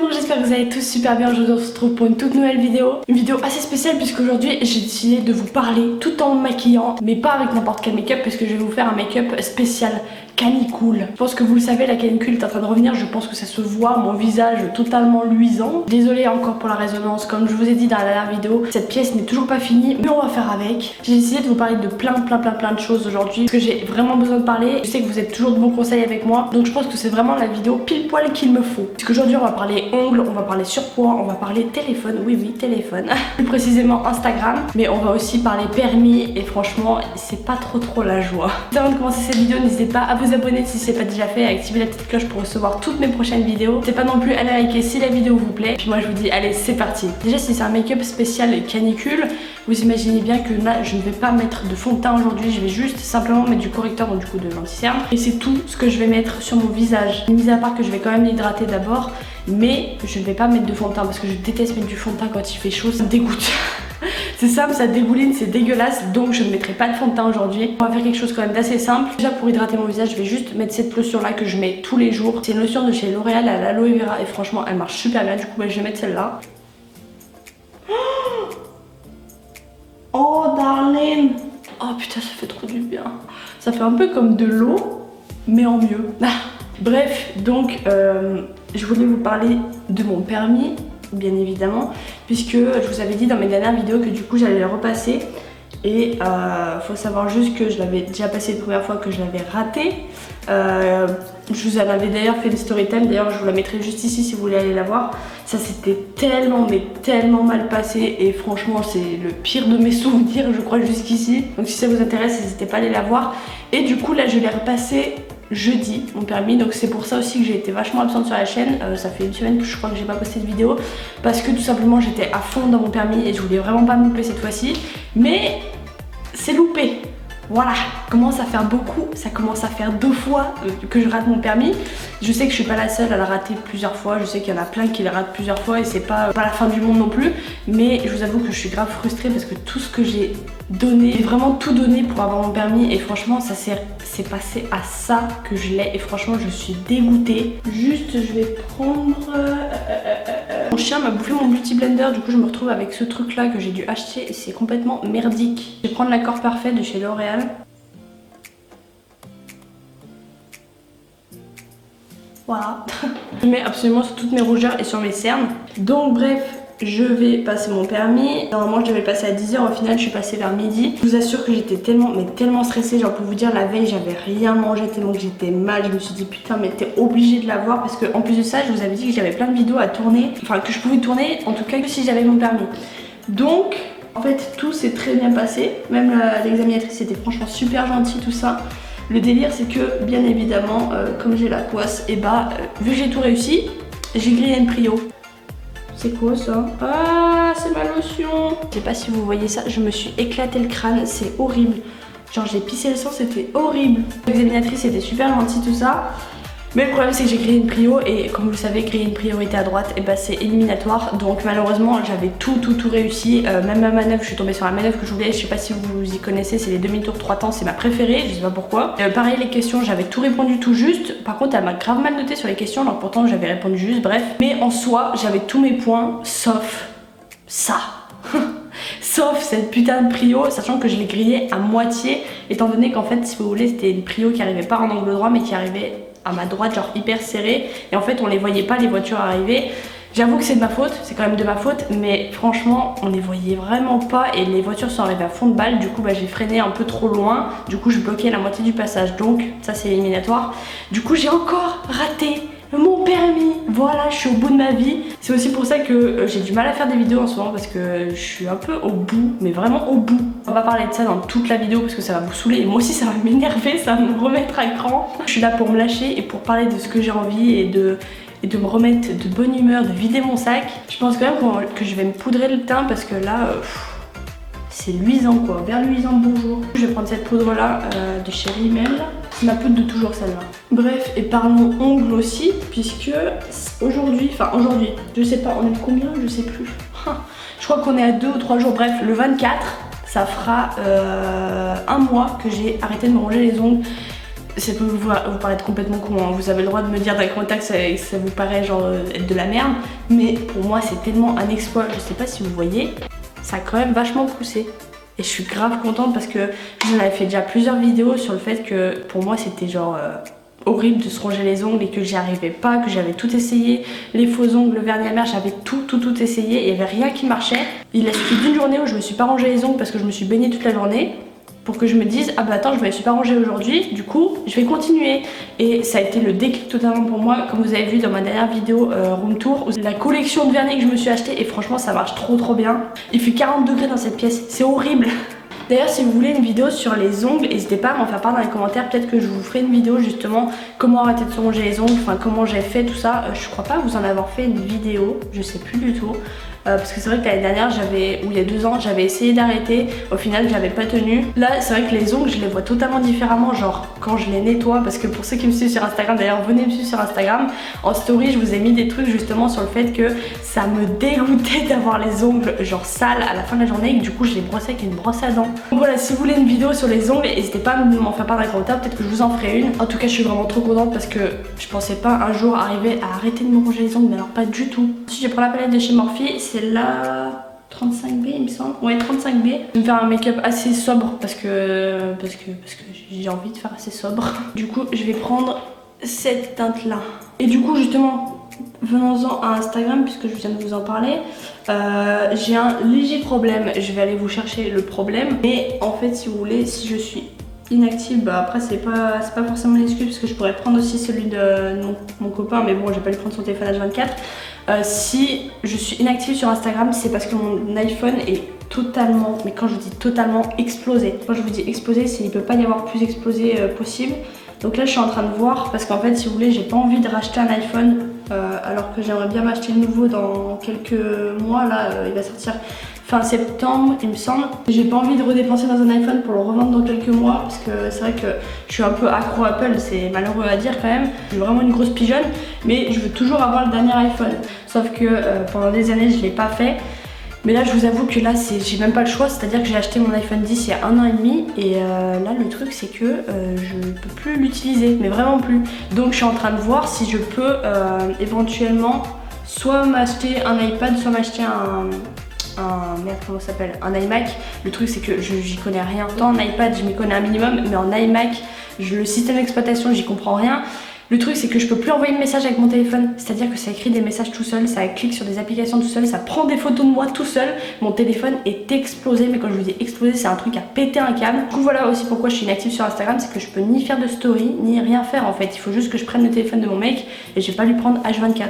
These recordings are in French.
monde, j'espère que vous allez tous super bien. Aujourd'hui on se retrouve pour une toute nouvelle vidéo. Une vidéo assez spéciale puisqu'aujourd'hui j'ai décidé de vous parler tout en me maquillant, mais pas avec n'importe quel make-up puisque je vais vous faire un make-up spécial canicule. Je pense que vous le savez, la canicule est en train de revenir, je pense que ça se voit, mon visage totalement luisant. Désolée encore pour la résonance, comme je vous ai dit dans la dernière vidéo, cette pièce n'est toujours pas finie, mais on va faire avec. J'ai décidé de vous parler de plein de choses aujourd'hui parce que j'ai vraiment besoin de parler. Je sais que vous êtes toujours de bons conseils avec moi, donc je pense que c'est vraiment la vidéo pile poil qu'il me faut. Parce qu'aujourd'hui on va parler ongles, on va parler surpoids, on va parler téléphone, oui téléphone, plus précisément Instagram, mais on va aussi parler permis et franchement c'est pas trop la joie. Avant de commencer cette vidéo, n'hésitez pas à vous abonner si c'est pas déjà fait, à activer la petite cloche pour recevoir toutes mes prochaines vidéos. N'hésitez pas non plus à liker si la vidéo vous plaît. Puis moi je vous dis allez c'est parti. Déjà si c'est un make-up spécial canicule, vous imaginez bien que là je ne vais pas mettre de fond de teint aujourd'hui, je vais juste simplement mettre du correcteur, donc du coup de l'anti-cerne. Et c'est tout ce que je vais mettre sur mon visage. Mis à part que je vais quand même l'hydrater d'abord, mais je ne vais pas mettre de fond de teint parce que je déteste mettre du fond de teint quand il fait chaud, ça me dégoûte. C'est simple, ça dégouline, c'est dégueulasse, donc je ne mettrai pas de fond de teint aujourd'hui. On va faire quelque chose quand même d'assez simple. Déjà pour hydrater mon visage, je vais juste mettre cette lotion là que je mets tous les jours. C'est une lotion de chez L'Oréal à l'aloe vera et franchement elle marche super bien, du coup je vais mettre celle-là. Oh darling. Oh putain ça fait trop du bien. Ça fait un peu comme de l'eau mais en mieux. Bref, donc je voulais vous parler de mon permis, bien évidemment, puisque je vous avais dit dans mes dernières vidéos que du coup j'allais le repasser. Et faut savoir juste que je l'avais déjà passé une première fois, que je l'avais raté. Je vous en avais d'ailleurs fait une story time, d'ailleurs je vous la mettrai juste ici si vous voulez aller la voir. Ça s'était tellement mais tellement mal passé et franchement c'est le pire de mes souvenirs je crois jusqu'ici. Donc si ça vous intéresse n'hésitez pas à aller la voir. Et du coup là je l'ai repassé jeudi mon permis, donc c'est pour ça aussi que j'ai été vachement absente sur la chaîne. Ça fait une semaine que je crois que j'ai pas posté de vidéo parce que tout simplement j'étais à fond dans mon permis et je voulais vraiment pas me louper cette fois-ci, mais c'est loupé. Voilà, commence à faire beaucoup, ça commence à faire 2 fois que je rate mon permis. Je sais que je suis pas la seule à la rater plusieurs fois, je sais qu'il y en a plein qui le ratent plusieurs fois et c'est pas la fin du monde non plus. Mais je vous avoue que je suis grave frustrée parce que tout ce que j'ai donné, j'ai vraiment tout donné pour avoir mon permis et franchement ça c'est passé à ça que je l'ai et franchement je suis dégoûtée. Juste je vais prendre... Mon chien m'a bouffé mon beauty blender, du coup je me retrouve avec ce truc là que j'ai dû acheter et c'est complètement merdique. Je vais prendre l'accord parfait de chez L'Oréal. Voilà. Je mets absolument sur toutes mes rougeurs et sur mes cernes. Donc bref, je vais passer mon permis. Normalement je devais le passer à 10 h, au final je suis passée vers midi. Je vous assure que j'étais tellement stressée. Genre pour vous dire, la veille j'avais rien mangé tellement que j'étais mal. Je me suis dit putain mais t'es obligée de l'avoir parce que en plus de ça je vous avais dit que j'avais plein de vidéos à tourner. Enfin que je pouvais tourner en tout cas que si j'avais mon permis. Donc en fait tout s'est très bien passé. Même l'examinatrice était franchement super gentille tout ça. Le délire c'est que bien évidemment comme j'ai la poisse, et bah vu que j'ai tout réussi, j'ai grillé une prio. C'est quoi ça? Ah c'est ma lotion. Je sais pas si vous voyez ça, je me suis éclaté le crâne, c'est horrible. Genre j'ai pissé le sang, c'était horrible. L'examinatrice était super gentille tout ça. Mais le problème c'est que j'ai grillé une prio et comme vous le savez griller une priorité à droite et bah c'est éliminatoire. Donc malheureusement j'avais tout réussi. Même ma manœuvre, je suis tombée sur la manœuvre que je voulais. Je sais pas si vous y connaissez, c'est les demi-tours 3 temps, c'est ma préférée, je sais pas pourquoi. Pareil les questions, j'avais tout répondu tout juste. Par contre elle m'a grave mal noté sur les questions, alors pourtant j'avais répondu juste, bref. Mais en soi j'avais tous mes points sauf ça. Sauf cette putain de prio, sachant que je l'ai grillée à moitié, étant donné qu'en fait si vous voulez c'était une prio qui arrivait pas en angle droit mais qui arrivait à ma droite, genre hyper serré, et en fait on les voyait pas les voitures arriver. J'avoue que c'est de ma faute, c'est quand même de ma faute, mais franchement on les voyait vraiment pas et les voitures sont arrivées à fond de balle. Du coup bah, j'ai freiné un peu trop loin, du coup je bloquais la moitié du passage, donc ça c'est éliminatoire. Du coup j'ai encore raté mon permis. Voilà, je suis au bout de ma vie. C'est aussi pour ça que j'ai du mal à faire des vidéos en ce moment parce que je suis un peu au bout, mais vraiment au bout. On va parler de ça dans toute la vidéo parce que ça va vous saouler et moi aussi ça va m'énerver, ça va me remettre à cran. Je suis là pour me lâcher et pour parler de ce que j'ai envie et de me remettre de bonne humeur, de vider mon sac. Je pense quand même que je vais me poudrer le teint parce que là c'est luisant quoi, vers luisant bonjour. Je vais prendre cette poudre là de chez Rimmel. C'est ma poudre de toujours celle-là. Bref, et parlons ongles aussi, puisque aujourd'hui, je sais pas, on est de combien, je sais plus. Je crois qu'on est à 2 ou 3 jours, bref, le 24, ça fera un mois que j'ai arrêté de me ronger les ongles. ça peut vous paraître complètement con, hein. Vous avez le droit de me dire dans les commentaires que ça vous paraît genre être de la merde, mais pour moi c'est tellement un exploit, je sais pas si vous voyez, ça a quand même vachement poussé. Et je suis grave contente parce que j'en avais fait déjà plusieurs vidéos sur le fait que pour moi c'était genre horrible de se ronger les ongles et que j'y arrivais pas, que j'avais tout essayé, les faux ongles, le vernis amer, j'avais tout essayé, il y avait rien qui marchait. Il a suffi d'une journée où je me suis pas rongé les ongles parce que je me suis baignée toute la journée pour que je me dise ah bah attends, je me suis pas rangée aujourd'hui, du coup je vais continuer. Et ça a été le déclic totalement pour moi, comme vous avez vu dans ma dernière vidéo room tour, la collection de vernis que je me suis acheté, et franchement ça marche trop bien. Il fait 40 degrés dans cette pièce, c'est horrible. D'ailleurs si vous voulez une vidéo sur les ongles, n'hésitez pas à m'en faire part dans les commentaires, peut-être que je vous ferai une vidéo justement comment arrêter de se ronger les ongles, enfin comment j'ai fait tout ça. Je crois pas vous en avoir fait une vidéo, je sais plus du tout. Parce que c'est vrai que l'année dernière ou il y a 2 ans j'avais essayé d'arrêter, au final j'avais pas tenu. Là c'est vrai que les ongles je les vois totalement différemment, genre quand je les nettoie, parce que pour ceux qui me suivent sur Instagram, d'ailleurs venez me suivre sur Instagram, en story je vous ai mis des trucs justement sur le fait que ça me dégoûtait d'avoir les ongles genre sales à la fin de la journée et que du coup je les brossais avec une brosse à dents. Donc voilà, si vous voulez une vidéo sur les ongles, n'hésitez pas à m'en faire part dans les commentaires, peut-être que je vous en ferai une. En tout cas je suis vraiment trop contente parce que je pensais pas un jour arriver à arrêter de me ronger les ongles, mais alors pas du tout. Ensuite je prends la palette de chez Morphe, c'est la 35B il me semble. Ouais, 35B. Je vais me faire un make-up assez sobre parce que j'ai envie de faire assez sobre. Du coup je vais prendre cette teinte là. Et du coup justement, venons-en à Instagram puisque je viens de vous en parler. J'ai un léger problème, je vais aller vous chercher le problème. Mais en fait si vous voulez, si je suis inactive, bah après c'est pas forcément une excuse parce que je pourrais prendre aussi celui de mon copain, mais bon je vais pas lui prendre son téléphone H24. Si je suis inactive sur Instagram, c'est parce que mon iPhone est totalement, mais quand je dis totalement, explosé. Quand je vous dis explosé, c'est qu'il peut pas y avoir plus explosé possible. Donc là je suis en train de voir parce qu'en fait si vous voulez j'ai pas envie de racheter un iPhone alors que j'aimerais bien m'acheter le nouveau dans quelques mois. Là il va sortir fin septembre il me semble. J'ai pas envie de redépenser dans un iPhone pour le revendre dans quelques mois parce que c'est vrai que je suis un peu accro Apple, c'est malheureux à dire quand même. Je suis vraiment une grosse pigeonne, mais je veux toujours avoir le dernier iPhone. Sauf que pendant des années je l'ai pas fait. Mais là je vous avoue que là j'ai même pas le choix, c'est à dire que j'ai acheté mon iPhone 10 il y a 1 an et demi et là le truc c'est que je peux plus l'utiliser, mais vraiment plus. Donc je suis en train de voir si je peux éventuellement soit m'acheter un iPad, soit m'acheter merde, comment ça s'appelle, un iMac. Le truc c'est que j'y connais rien. Tant en iPad je m'y connais un minimum, mais en iMac le système d'exploitation j'y comprends rien. Le truc c'est que je peux plus envoyer de messages avec mon téléphone, c'est-à-dire que ça écrit des messages tout seul, ça clique sur des applications tout seul, ça prend des photos de moi tout seul. Mon téléphone est explosé, mais quand je vous dis explosé c'est un truc à péter un câble. Du coup voilà aussi pourquoi je suis inactive sur Instagram, c'est que je peux ni faire de story, ni rien faire en fait. Il faut juste que je prenne le téléphone de mon mec et je vais pas lui prendre H24.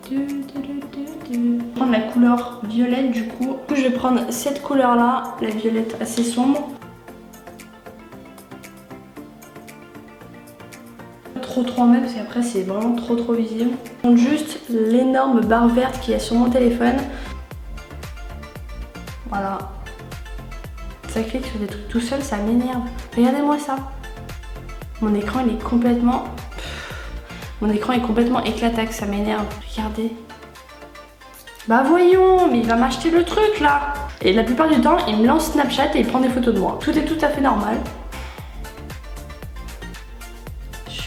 Je vais prendre la couleur violette du coup. Je vais prendre cette couleur là, la violette assez sombre. Trop en mettre parce qu'après c'est vraiment trop visible. Je prends juste l'énorme barre verte qu'il y a sur mon téléphone. Voilà. Ça clique sur des trucs tout seul, ça m'énerve. Regardez-moi ça. Mon écran il est complètement... Mon écran est complètement éclataxe, ça m'énerve. Regardez. Bah voyons, mais il va m'acheter le truc là. Et la plupart du temps il me lance Snapchat et il prend des photos de moi. Tout est tout à fait normal.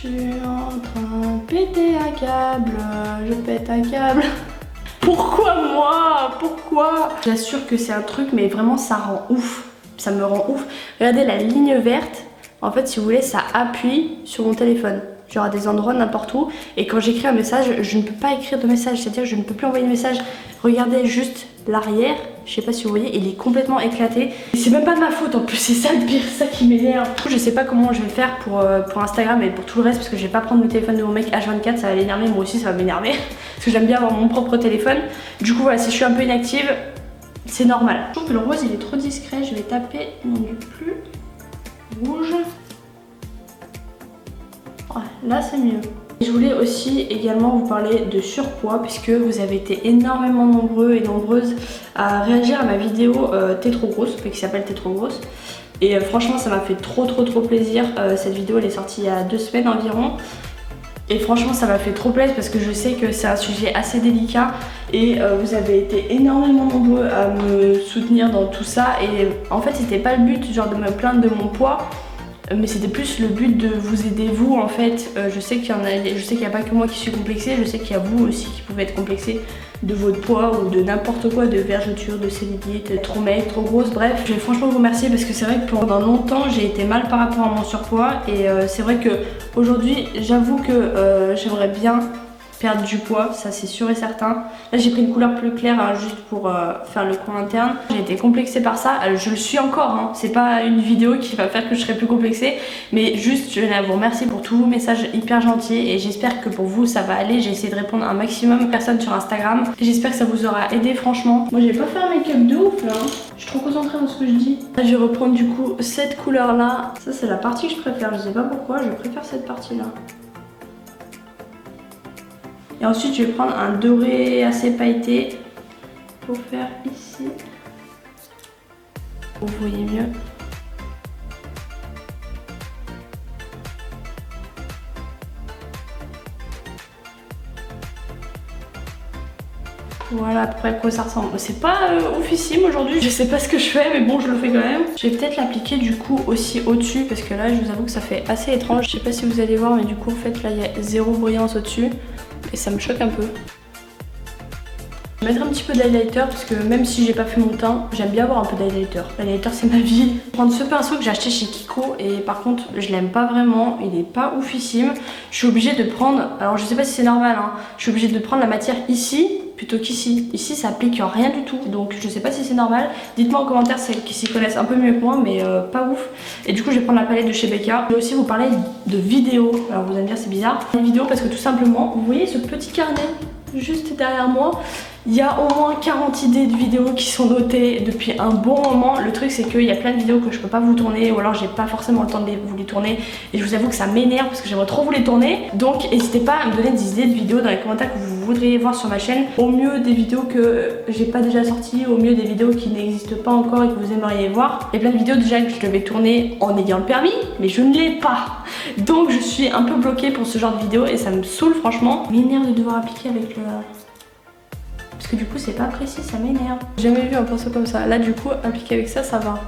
Je suis en train de péter un câble, je pète un câble. Pourquoi moi? Pourquoi? J'assure que c'est un truc, mais vraiment ça rend ouf. Ça me rend ouf. Regardez la ligne verte. En fait, si vous voulez, ça appuie sur mon téléphone. Genre à des endroits, n'importe où. Et quand j'écris un message, je ne peux pas écrire de message. C'est-à-dire que je ne peux plus envoyer de message. Regardez juste l'arrière. Je sais pas si vous voyez, il est complètement éclaté. Et c'est même pas de ma faute en plus, c'est ça le pire, ça qui m'énerve. Je sais pas comment je vais faire pour Instagram et pour tout le reste parce que je vais pas prendre le téléphone de mon mec H24, ça va l'énerver, moi aussi ça va m'énerver. Parce que j'aime bien avoir mon propre téléphone. Du coup voilà, si je suis un peu inactive, c'est normal. Je trouve que le rose il est trop discret, je vais taper non du plus rouge. Ouais, là c'est mieux. Je voulais aussi également vous parler de surpoids puisque vous avez été énormément nombreux et nombreuses à réagir à ma vidéo T'es trop grosse, qui s'appelle T'es trop grosse. Et franchement ça m'a fait trop plaisir. Cette vidéo elle est sortie il y a 2 semaines environ. Et franchement ça m'a fait trop plaisir parce que je sais que c'est un sujet assez délicat. Et vous avez été énormément nombreux à me soutenir dans tout ça. Et en fait c'était pas le but genre de me plaindre de mon poids. mais c'était plus le but de vous aider vous en fait. Je sais qu'il y a pas que moi qui suis complexée, je sais qu'il y a vous aussi qui pouvez être complexée de votre poids ou de n'importe quoi, de vergeture, de cellulite, d'être trop maigre, trop grosse, bref. Je vais franchement vous remercier parce que c'est vrai que pendant longtemps j'ai été mal par rapport à mon surpoids et c'est vrai que aujourd'hui j'avoue que j'aimerais bien perdre du poids, ça c'est sûr et certain. Là j'ai pris une couleur plus claire hein, juste pour faire le coin interne. J'ai été complexée par ça, je le suis encore, hein. C'est pas une vidéo qui va faire que je serai plus complexée, mais juste je tenais à vous remercier pour tous vos messages hyper gentils et j'espère que pour vous ça va aller. J'ai essayé de répondre à un maximum de personnes sur Instagram et j'espère que ça vous aura aidé franchement. Moi j'ai pas fait un make-up de ouf là, je suis trop concentrée dans ce que je dis. Là je vais reprendre du coup cette couleur là, ça c'est la partie que je préfère, je sais pas pourquoi, je préfère cette partie là. Et ensuite je vais prendre un doré assez pailleté pour faire ici. Vous voyez mieux. Voilà à peu près à quoi ça ressemble. C'est pas oufissime aujourd'hui, je sais pas ce que je fais mais bon je le fais quand même. Je vais peut-être l'appliquer du coup aussi au-dessus parce que là je vous avoue que ça fait assez étrange. Je sais pas si vous allez voir mais du coup en fait là il y a zéro brillance au-dessus. Et ça me choque un peu. Je vais mettre un petit peu d'highlighter parce que même si j'ai pas fait mon teint, j'aime bien avoir un peu d'highlighter. L'highlighter c'est ma vie. Je vais prendre ce pinceau que j'ai acheté chez Kiko et par contre je l'aime pas vraiment, il est pas oufissime. Je suis obligée de prendre, alors je sais pas si c'est normal hein, je suis obligée de prendre la matière ici plutôt qu'ici. Ici ça applique rien du tout donc je sais pas si c'est normal. Dites-moi en commentaire celles qui s'y connaissent un peu mieux que moi mais pas ouf. Et du coup je vais prendre la palette de chez Becca. Je vais aussi vous parler de vidéos. Alors vous allez me dire c'est bizarre. Une vidéo parce que tout simplement vous voyez ce petit carnet juste derrière moi. Il y a au moins 40 idées de vidéos qui sont notées depuis un bon moment. Le truc c'est qu'il y a plein de vidéos que je peux pas vous tourner ou alors j'ai pas forcément le temps de vous les tourner et je vous avoue que ça m'énerve parce que j'aimerais trop vous les tourner. Donc n'hésitez pas à me donner des idées de vidéos dans les commentaires que vous voudriez voir sur ma chaîne. Au mieux des vidéos que j'ai pas déjà sorties, au mieux des vidéos qui n'existent pas encore et que vous aimeriez voir. Il y a plein de vidéos déjà que je devais tourner en ayant le permis mais je ne l'ai pas. Donc je suis un peu bloquée pour ce genre de vidéo et ça me saoule franchement. M'énerve de devoir appliquer avec le... Parce que du coup c'est pas précis, ça m'énerve. J'ai jamais vu un pinceau comme ça. Là du coup appliquer avec ça, ça va.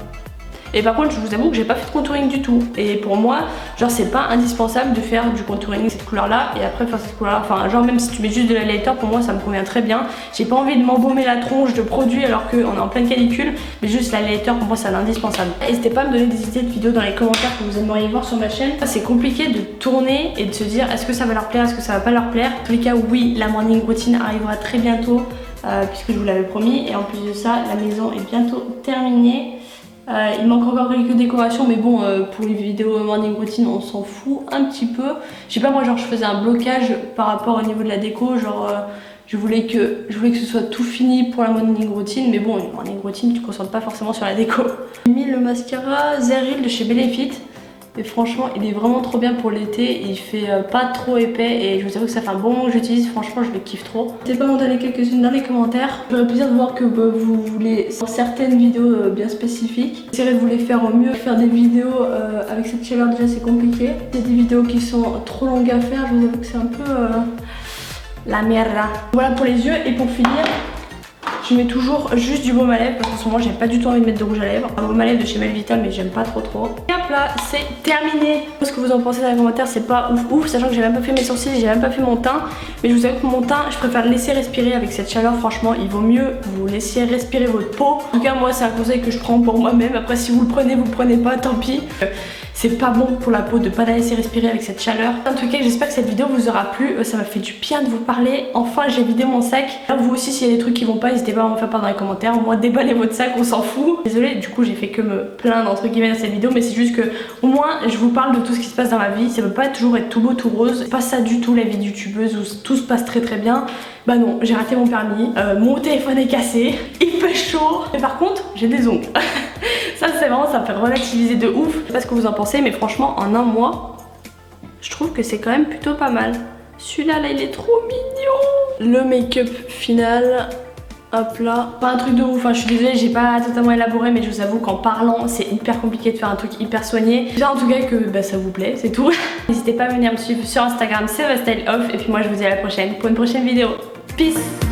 Et par contre je vous avoue que j'ai pas fait de contouring du tout. Et pour moi, genre c'est pas indispensable de faire du contouring cette couleur là et après faire cette couleur là. Enfin genre même si tu mets juste de l'highlighter, pour moi ça me convient très bien. J'ai pas envie de m'embaumer la tronche de produits alors qu'on est en pleine canicule. Mais juste l'highlighter pour moi c'est indispensable. N'hésitez pas à me donner des idées de vidéos dans les commentaires que vous aimeriez voir sur ma chaîne. C'est compliqué de tourner et de se dire est-ce que ça va leur plaire, est-ce que ça va pas leur plaire. En tous les cas oui, la morning routine arrivera très bientôt. Puisque je vous l'avais promis et en plus de ça la maison est bientôt terminée. Il manque encore quelques décorations mais bon pour les vidéos morning routine on s'en fout un petit peu. Je sais pas moi genre je faisais un blocage par rapport au niveau de la déco genre je voulais que ce soit tout fini pour la morning routine mais bon une morning routine tu te concentres pas forcément sur la déco. J'ai mis le mascara Zeril de chez Benefit. Et franchement il est vraiment trop bien pour l'été et il fait pas trop épais et je vous avoue que ça fait un bon moment que j'utilise, franchement je le kiffe trop. N'hésitez pas à m'en donner quelques-unes dans les commentaires. J'aurais plaisir de voir que vous voulez certaines vidéos bien spécifiques. J'essaierai de vous les faire au mieux. Faire des vidéos avec cette chaleur déjà c'est compliqué. Il y a des vidéos qui sont trop longues à faire, je vous avoue que c'est un peu la merde. Voilà pour les yeux et pour finir je mets toujours juste du baume à lèvres parce qu'en ce moment j'ai pas du tout envie de mettre de rouge à lèvres. Un baume à lèvres de chez Melvita mais j'aime pas trop. Et hop là c'est terminé. Ce que vous en pensez dans les commentaires c'est pas ouf sachant que j'ai même pas fait mes sourcils, j'ai même pas fait mon teint. Mais je vous avoue que mon teint je préfère le laisser respirer avec cette chaleur. Franchement il vaut mieux vous laisser respirer votre peau. En tout cas moi c'est un conseil que je prends pour moi-même. Après si vous le prenez pas tant pis. C'est pas bon pour la peau de pas la laisser respirer avec cette chaleur. En tout cas j'espère que cette vidéo vous aura plu. Ça m'a fait du bien de vous parler. Enfin j'ai vidé mon sac. Vous aussi s'il y a des trucs qui vont pas, n'hésitez pas à m'en faire part dans les commentaires. Au moins déballez votre sac, on s'en fout. Désolée du coup j'ai fait que me plaindre entre guillemets dans cette vidéo. Mais c'est juste que au moins je vous parle de tout ce qui se passe dans ma vie. Ça peut pas toujours être tout beau tout rose. C'est pas ça du tout la vie de youtubeuse où tout se passe très bien. Bah non, j'ai raté mon permis, mon téléphone est cassé, il fait chaud. Mais par contre, j'ai des ongles. Ça c'est vraiment, ça me fait relativiser de ouf. Je sais pas ce que vous en pensez, mais franchement, en un mois, je trouve que c'est quand même plutôt pas mal. Celui-là, là, il est trop mignon. Le make-up final, hop là. Pas un truc de ouf, hein, je suis désolée, j'ai pas totalement élaboré, mais je vous avoue qu'en parlant, c'est hyper compliqué de faire un truc hyper soigné. J'espère en tout cas que bah, ça vous plaît, c'est tout. N'hésitez pas à venir me suivre sur Instagram, c'est Style Off. Et puis moi, je vous dis à la prochaine pour une prochaine vidéo. Peace!